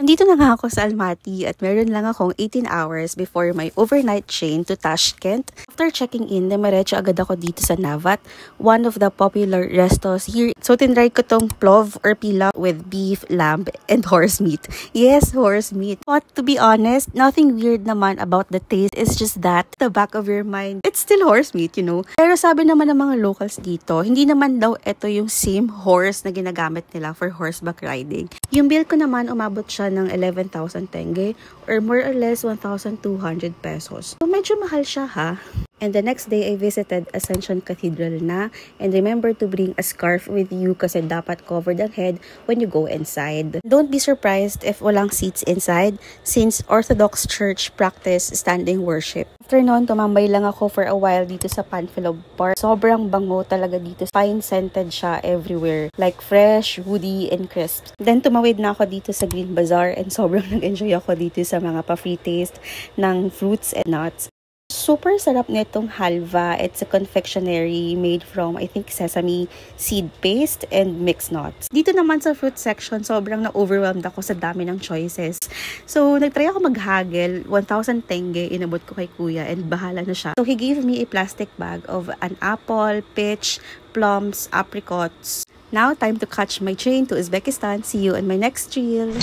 Nandito na nga ako sa Almaty at meron lang akong 18 hours before my overnight train to Tashkent. After checking in, demiretso agad ako dito sa Navat, one of the popular restos here. So tinry ko tong plov or pila with beef, lamb, and horse meat. Yes, horse meat. But to be honest, nothing weird naman about the taste. It's just that, the back of your mind, it's still horse meat, you know. Pero sabi naman ng mga locals dito, hindi naman daw ito yung same horse na ginagamit nila for horseback riding. Yung bill ko naman, umabot siya ng 11,000 tenge or more or less 1,200 pesos. So medyo mahal siya ha. And the next day, I visited Ascension Cathedral na. And remember to bring a scarf with you kasi dapat covered ang head when you go inside. Don't be surprised if walang seats inside since Orthodox Church practice standing worship. After nun, tumambay lang ako for a while dito sa Panfilov Park. Sobrang bango talaga dito. Pine-scented siya everywhere. Like fresh, woody, and crisp. Then tumawid na ako dito sa Green Bazaar and sobrang nag-enjoy ako dito sa mga pa-free taste ng fruits and nuts. Super sarap nitong halva. It's a confectionery made from, I think, sesame seed paste and mixed nuts. Dito naman sa fruit section, sobrang na-overwhelmed ako sa dami ng choices. So, nagtry ako maghagel. 1,000 tenge, inabot ko kay kuya and bahala na siya. So, he gave me a plastic bag of an apple, peach, plums, apricots. Now, time to catch my train to Uzbekistan. See you on my next reel.